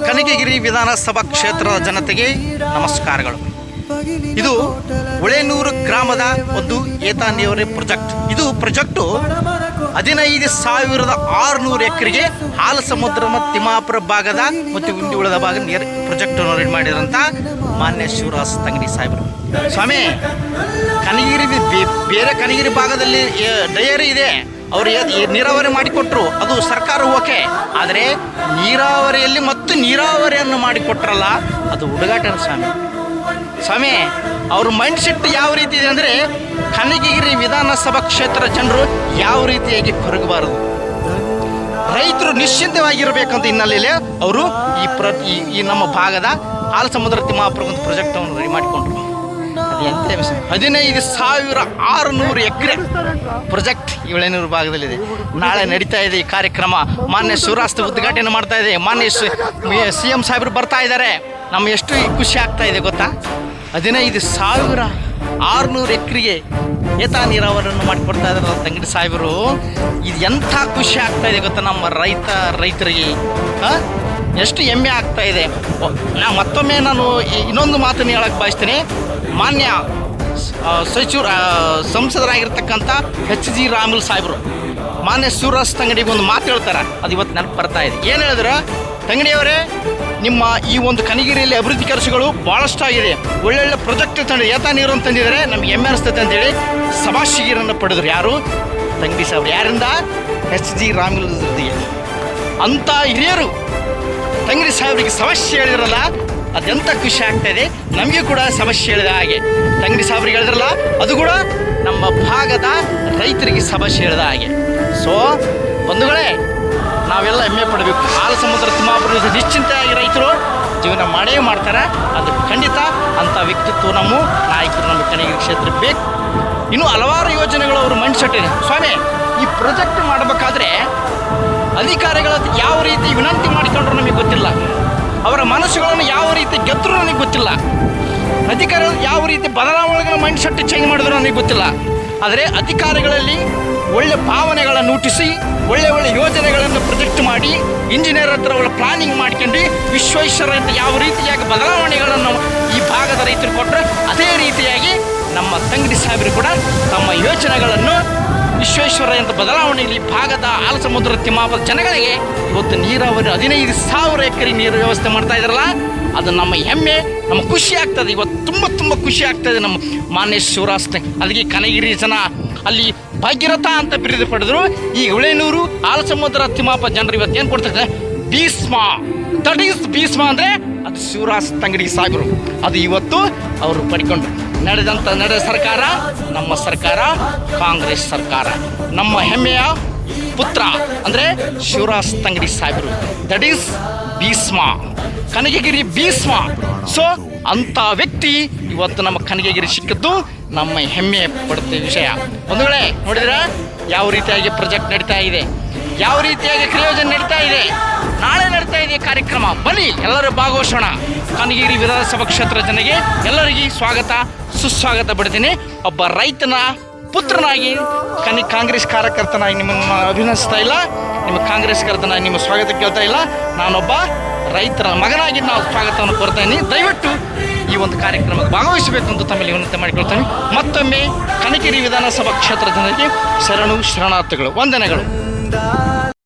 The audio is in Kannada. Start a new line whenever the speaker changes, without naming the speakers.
ಕನಕಗಿರಿ ವಿಧಾನಸಭಾ ಕ್ಷೇತ್ರದ ಜನತೆಗೆ ನಮಸ್ಕಾರಗಳು. ಇದು ಹೊಳೆನೂರು ಗ್ರಾಮದ ಒಂದು ಏತ ನೀರಾವರಿ ಪ್ರಾಜೆಕ್ಟ್. ಇದು ಪ್ರಾಜೆಕ್ಟು 15,600 ಎಕರೆಗೆ ಹಾಲ ಸಮುದ್ರ ಮತ್ತು ತಿಮ್ಮಾಪುರ ಭಾಗದ ಮತ್ತು ಉಂಡಿ ಉಳಿದ ಭಾಗ ನೀರು ಪ್ರಾಜೆಕ್ಟ್ ರೆಡಿ ಮಾಡಿರೋಂಥ ಮಾನ್ಯ ಶಿವರಾಜ್ ತಂಗಡಿ ಸಾಹೇಬರು. ಸ್ವಾಮಿ, ಕನಕಗಿರಿ ಬೇರೆ ಕನಕಗಿರಿ ಭಾಗದಲ್ಲಿ ಡಯರಿ ಇದೆ, ಅವರು ನೀರಾವರಿ ಮಾಡಿಕೊಟ್ರು, ಅದು ಸರ್ಕಾರ ಓಕೆ. ಆದರೆ ನೀರಾವರಿಯಲ್ಲಿ ಮತ್ತು ನೀರಾವರಿಯನ್ನು ಮಾಡಿಕೊಟ್ರಲ್ಲ, ಅದು ಹುಡುಗಾಟ ಸ್ವಾಮಿ. ಅವ್ರ ಮೈಂಡ್ ಸೆಟ್ ಯಾವ ರೀತಿ ಇದೆ ಅಂದರೆ, ಕನಕಗಿರಿ ವಿಧಾನಸಭಾ ಕ್ಷೇತ್ರ ಜನರು ಯಾವ ರೀತಿಯಾಗಿ ಕೊರಗಬಾರದು, ರೈತರು ನಿಶ್ಚಿಂತವಾಗಿರಬೇಕಂತ ಹಿನ್ನೆಲೆಯಲ್ಲಿ ಅವರು ಈ ನಮ್ಮ ಭಾಗದ ಹಾಲ ಸಮುದ್ರ ತಿಮ್ಮಾಪುರ ಒಂದು ಪ್ರಾಜೆಕ್ಟನ್ನು ರೆಡಿ ಮಾಡಿಕೊಂಡ್ರು. ಅದು ಎಂತ 15,600 ಎಕರೆ ಪ್ರಾಜೆಕ್ಟ್ ಹೊಳೆನೂರು ಭಾಗದಲ್ಲಿದೆ. ನಾಳೆ ನಡೀತಾ ಇದೆ ಈ ಕಾರ್ಯಕ್ರಮ. ಮಾನ್ಯ ಶಿವರಾಜ್ ಉದ್ಘಾಟನೆ ಮಾಡ್ತಾ ಇದೆ. ಮಾನ್ಯ CM ಸಾಹೇಬರು ಬರ್ತಾ ಇದ್ದಾರೆ. ನಮ್ಗೆ ಎಷ್ಟು ಖುಷಿ ಆಗ್ತಾ ಇದೆ ಗೊತ್ತಾ? 15,600 ಎಕರೆಗೆ ಏತ ನೀರಾವರಿಯನ್ನು ಮಾಡಿಕೊಡ್ತಾ ಇದ್ದಾರೆ ತಂಗಡಿ ಸಾಹೇಬರು. ಇದು ಎಂಥ ಖುಷಿ ಆಗ್ತಾ ಇದೆ ಗೊತ್ತಾ ನಮ್ಮ ರೈತರಿಗೆ. ಎಷ್ಟು ಹೆಮ್ಮೆ ಆಗ್ತಾ ಇದೆ. ಮತ್ತೊಮ್ಮೆ ನಾನು ಇನ್ನೊಂದು ಮಾತನ್ನು ಹೇಳಕ್ಕೆ ಬಯಸ್ತೀನಿ. ಮಾನ್ಯ ಸಂಸದರಾಗಿರ್ತಕ್ಕಂಥ HG ರಾಮುಲು ಸಾಹೇಬರು ಮಾನ್ಯ ಶಿವರಾಜ್ ತಂಗಡಿಗೆ ಒಂದು ಮಾತು ಹೇಳ್ತಾರೆ, ಅದು ಇವತ್ತು ನೆನಪು ಬರ್ತಾ ಇದೆ. ಏನು ಹೇಳಿದ್ರು? ತಂಗಡಿಯವರೇ, ನಿಮ್ಮ ಈ ಒಂದು ಕನಕಗಿರಿಯಲ್ಲಿ ಅಭಿವೃದ್ಧಿ ಕೆಲಸಗಳು ಭಾಳಷ್ಟಾಗಿದೆ, ಒಳ್ಳೊಳ್ಳೆ ಪ್ರಾಜೆಕ್ಟ್ ತಂದು ಏತ ನೀರನ್ನು ತಂದಿದ್ದಾರೆ, ನಮ್ಗೆ ಹೆಮ್ಮೆ ಅನಿಸ್ತೈತೆ ಅಂತೇಳಿ ಸಭಾಷಿಗರನ್ನು ಪಡೆದ್ರು. ಯಾರು? ತಂಗಡಿ ಸಾಹೇಬರು. ಯಾರಿಂದ? HG ರಾಮುಲು ಜೊತೆಗೆ. ಅಂಥ ಹಿರಿಯರು ತಂಗಡಿ ಸಾಹೇಬರಿಗೆ ಸಮಸ್ಯೆ ಹೇಳಿದ್ರಲ್ಲ, ಅದೆಂಥ ಖುಷಿ ಆಗ್ತಾ ಇದೆ. ನಮಗೆ ಕೂಡ ಸಮಸ್ಯೆ ಹೇಳಿದ ಹಾಗೆ ತಂಗಡಿ ಸಾಹೇಬರಿಗೆ ಹೇಳಿದ್ರಲ್ಲ, ಅದು ಕೂಡ ನಮ್ಮ ಭಾಗದ ರೈತರಿಗೆ ಸಮಸ್ಯೆ ಹೇಳಿದ ಹಾಗೆ. ಸೊ ಬಂಧುಗಳೇ, ನಾವೆಲ್ಲ ಹೆಮ್ಮೆ ಪಡಬೇಕು. ಹಾಲ ಸಮುದ್ರ ತಿಮ್ಮಾಪುರ ನಿಶ್ಚಿಂತೆಯಾಗಿ ರೈತರು ಜೀವನ ಮಾಡೇ ಮಾಡ್ತಾರೆ. ಅದು ಖಂಡಿತ ಅಂಥ ವ್ಯಕ್ತಿತ್ವ ನಮ್ಮ ನಾಯಕರು ನಮ್ಮ ಕನಕಗಿರಿ ಕ್ಷೇತ್ರ ಬೇಕು. ಇನ್ನೂ ಹಲವಾರು ಯೋಜನೆಗಳು ಅವ್ರ ಮೈಂಡ್ ಸೆಟ್ ಇದೆ. ಸ್ವಾಮಿ, ಈ ಪ್ರಾಜೆಕ್ಟ್ ಮಾಡಬೇಕಾದ್ರೆ ಅಧಿಕಾರಿಗಳ ಯಾವ ರೀತಿ ವಿನಂತಿ ಮಾಡಿಕೊಂಡ್ರು ನಮಗೆ ಗೊತ್ತಿಲ್ಲ, ಅವರ ಮನಸ್ಸುಗಳನ್ನು ಯಾವ ರೀತಿ ಗೆದ್ದರೂ ನನಗೆ ಗೊತ್ತಿಲ್ಲ, ಅಧಿಕಾರಿಗಳು ಯಾವ ರೀತಿ ಬದಲಾವಣೆಗಳ ಮೈಂಡ್ ಸೆಟ್ ಚೇಂಜ್ ಮಾಡಿದ್ರು ನನಗೆ ಗೊತ್ತಿಲ್ಲ. ಆದರೆ ಅಧಿಕಾರಿಗಳಲ್ಲಿ ಒಳ್ಳೆ ಭಾವನೆಗಳನ್ನು ಹುಟ್ಟಿಸಿ ಒಳ್ಳೆ ಯೋಜನೆಗಳನ್ನು ಪ್ರೊಜೆಕ್ಟ್ ಮಾಡಿ ಇಂಜಿನಿಯರ್ ಹತ್ರ ಅವರ ಪ್ಲಾನಿಂಗ್ ಮಾಡ್ಕೊಂಡು ವಿಶ್ವೇಶ್ವರಯ್ಯ ಯಾವ ರೀತಿಯಾಗಿ ಬದಲಾವಣೆಗಳನ್ನು ಈ ಭಾಗದ ರೈತರು ಕೊಟ್ಟರೆ, ಅದೇ ರೀತಿಯಾಗಿ ನಮ್ಮ ತಂಗಡಿ ಸಾಹೇಬರು ಕೂಡ ತಮ್ಮ ಯೋಜನೆಗಳನ್ನು ವಿಶ್ವೇಶ್ವರಯ್ಯ ಬದಲಾವಣೆಯಲ್ಲಿ ಭಾಗದ ಹಾಲ ಸಮುದ್ರ ತಿಮ್ಮಾಪುರ ಜನಗಳಿಗೆ ಇವತ್ತು ನೀರಾವರಿ 15,000 ಎಕರೆ ನೀರು ವ್ಯವಸ್ಥೆ ಮಾಡ್ತಾ ಇದ್ದಾರಲ್ಲ, ಅದು ನಮ್ಮ ಹೆಮ್ಮೆ, ನಮ್ಮ ಖುಷಿ ಆಗ್ತದೆ. ಇವತ್ತು ತುಂಬ ಖುಷಿ ಆಗ್ತದೆ ನಮ್ಮ ಮಾನ್ಯ ಶಿವರಾಜ್. ಅದಕ್ಕೆ ಕನಕಗಿರಿ ಜನ ಅಲ್ಲಿ ಭಾಗ್ಯರಥ ಅಂತ ಬಿರುದು ಪಡೆದ್ರು. ಈ ಹೊಳೆನೂರು ಹಾಲ ಸಮುದ್ರ ತಿಮ್ಮಾಪುರ ಜನರು ಇವತ್ತು ಏನು ಕೊಡ್ತಾರೆ? ಭೀಷ್ಮ. ದಟ್ ಈಸ್ ಭೀಷ್ಮ ಅಂದರೆ ಅದು ಶಿವರಾಜ್ ತಂಗಡಿ ಸಾಹೇಬರು. ಅದು ಇವತ್ತು ಅವರು ಪಡ್ಕೊಂಡ್ರು. ನಡೆದ ಸರ್ಕಾರ ನಮ್ಮ ಸರ್ಕಾರ, ಕಾಂಗ್ರೆಸ್ ಸರ್ಕಾರ. ನಮ್ಮ ಹೆಮ್ಮೆಯ ಪುತ್ರ ಅಂದರೆ ಶಿವರಾಜ್ ತಂಗಡಿ ಸಾಹೇಬರು. That is Bhishma, Kanakagiri Bhishma. So ಅಂಥ ವ್ಯಕ್ತಿ ಇವತ್ತು ನಮ್ಮ ಕನಕಗಿರಿ ಸಿಕ್ಕಿದ್ದು ನಮ್ಮ ಹೆಮ್ಮೆ ಪಡುತ್ತೆ ವಿಷಯ. ಒಂದು ವೇಳೆ ನೋಡಿದ್ರೆ ಯಾವ ರೀತಿಯಾಗಿ ಪ್ರಾಜೆಕ್ಟ್ ನಡೀತಾ ಇದೆ, ಯಾವ ರೀತಿಯಾಗಿ ಕ್ರಿಯೋಜನೆ ನಡೀತಾ ಇದೆ, ನಾಳೆ ನಡೀತಾ ಇದೆ ಕಾರ್ಯಕ್ರಮ. ಬನ್ನಿ ಎಲ್ಲರೂ ಭಾಗವಹಿಸೋಣ. ಕನಕಗಿರಿ ವಿಧಾನಸಭಾ ಕ್ಷೇತ್ರ ಜನಗೆ ಎಲ್ಲರಿಗೂ ಸ್ವಾಗತ ಸುಸ್ವಾಗತ ಪಡ್ತೀನಿ. ಒಬ್ಬ ರೈತನ ಪುತ್ರನಾಗಿ ಕಾಂಗ್ರೆಸ್ ಕಾರ್ಯಕರ್ತನಾಗಿ ನಿಮ್ಮನ್ನು ಅಭಿನಯಿಸ್ತಾ ಇಲ್ಲ, ನಿಮ್ಮ ಕಾಂಗ್ರೆಸ್ ಕರ್ತನಾಗಿ ನಿಮ್ಮ ಸ್ವಾಗತ ಕೇಳ್ತಾ ಇಲ್ಲ. ನಾನೊಬ್ಬ ರೈತರ ಮಗನಾಗಿ ನಾವು ಸ್ವಾಗತವನ್ನು ಕೋರ್ತಾ ಇದ್ದೀನಿ. ದಯವಿಟ್ಟು ಈ ಒಂದು ಕಾರ್ಯಕ್ರಮಕ್ಕೆ ಭಾಗವಹಿಸಬೇಕು ಅಂತ ತಮ್ಮಲ್ಲಿ ವಿನಂತಿ ಮಾಡಿಕೊಳ್ತೇನೆ. ಮತ್ತೊಮ್ಮೆ ಕನಕಗಿರಿ ವಿಧಾನಸಭಾ ಕ್ಷೇತ್ರ ಜನರಿಗೆ ಶರಣಾರ್ಥಿಗಳು, ವಂದನೆಗಳು.